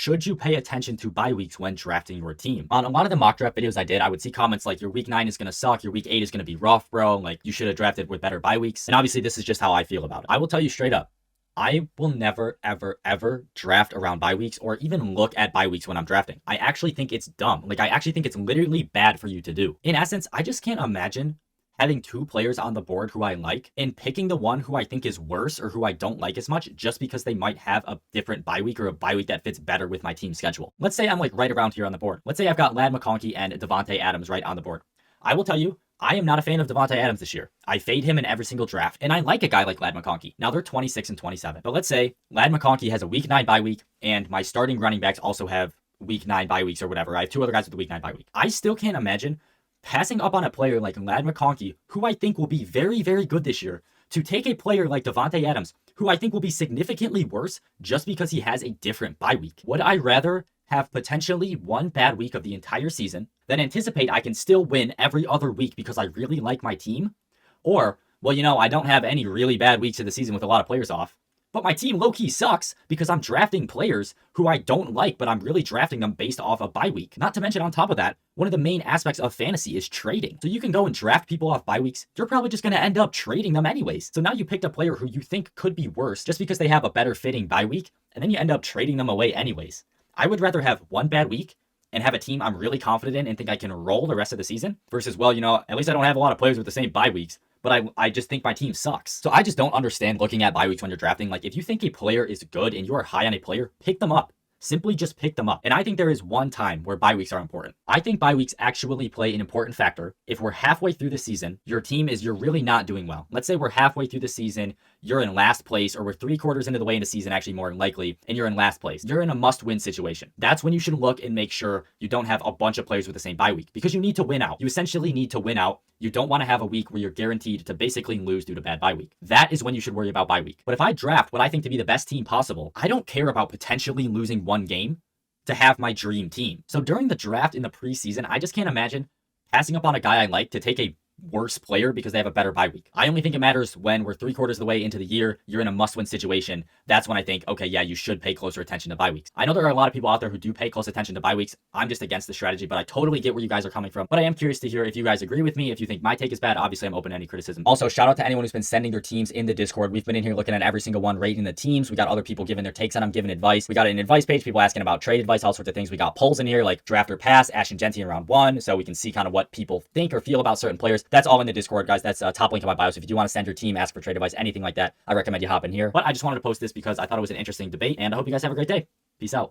should you pay attention to bye weeks when drafting your team? On a lot of the mock draft videos I did, I would see comments like, your week 9 is going to suck, your week 8 is going to be rough, bro, like you should have drafted with better bye weeks. And obviously this is just how I feel about it. I will tell you straight up, I will never, ever, ever draft around bye weeks or even look at bye weeks when I'm drafting. I actually think it's dumb. Like, I actually think it's literally bad for you to do. In essence, I just can't imagine having 2 players on the board who I like and picking the one who I think is worse or who I don't like as much just because they might have a different bye week or a bye week that fits better with my team schedule. Let's say I'm like right around here on the board. Let's say I've got Ladd McConkey and Davante Adams right on the board. I will tell you, I am not a fan of Davante Adams this year. I fade him in every single draft, and I like a guy like Ladd McConkey. Now, they're 26 and 27. But let's say Ladd McConkey has a week 9 bye week, and my starting running backs also have week 9 bye weeks or whatever. I have 2 other guys with the week 9 bye week. I still can't imagine passing up on a player like Ladd McConkey, who I think will be very, very good this year, to take a player like Davante Adams, who I think will be significantly worse just because he has a different bye week. Would I rather have potentially 1 bad week of the entire season, then anticipate I can still win every other week because I really like my team? Or, well, I don't have any really bad weeks of the season with a lot of players off, but my team low-key sucks because I'm drafting players who I don't like, but I'm really drafting them based off a bye week. Not to mention, on top of that, one of the main aspects of fantasy is trading. So you can go and draft people off bye weeks. You're probably just going to end up trading them anyways. So now you picked a player who you think could be worse just because they have a better fitting bye week, and then you end up trading them away anyways. I would rather have 1 bad week and have a team I'm really confident in and think I can roll the rest of the season versus, at least I don't have a lot of players with the same bye weeks, but I just think my team sucks. So I just don't understand looking at bye weeks when you're drafting. Like, if you think a player is good and you are high on a player, pick them up. Simply just pick them up. And I think there is one time where bye weeks are important. I think bye weeks actually play an important factor. If we're halfway through the season, you're really not doing well. Let's say we're halfway through the season, you're in last place, or we're 3/4 into the way into the season, actually more than likely, and you're in last place. You're in a must-win situation. That's when you should look and make sure you don't have a bunch of players with the same bye week, because you need to win out. You essentially need to win out. You don't want to have a week where you're guaranteed to basically lose due to bad bye week. That is when you should worry about bye week. But if I draft what I think to be the best team possible, I don't care about potentially losing 1 game to have my dream team. So during the draft in the preseason, I just can't imagine passing up on a guy I like to take a worse player because they have a better bye week. I only think it matters when we're 3/4 of the way into the year, you're in a must-win situation. That's when I think, okay, yeah, you should pay closer attention to bye weeks. I know there are a lot of people out there who do pay close attention to bye weeks. I'm just against the strategy, but I totally get where you guys are coming from. But I am curious to hear if you guys agree with me, if you think my take is bad. Obviously, I'm open to any criticism. Also, shout out to anyone who's been sending their teams in the Discord. We've been in here looking at every single one, rating the teams. We got other people giving their takes on them, giving advice. We got an advice page, people asking about trade advice, all sorts of things. We got polls in here like draft or pass, Ash and Genty in round 1, so we can see kind of what people think or feel about certain players. That's all in the Discord, guys. That's a top link in my bio. So if you do want to send your team, ask for trade advice, anything like that, I recommend you hop in here. But I just wanted to post this because I thought it was an interesting debate, and I hope you guys have a great day. Peace out.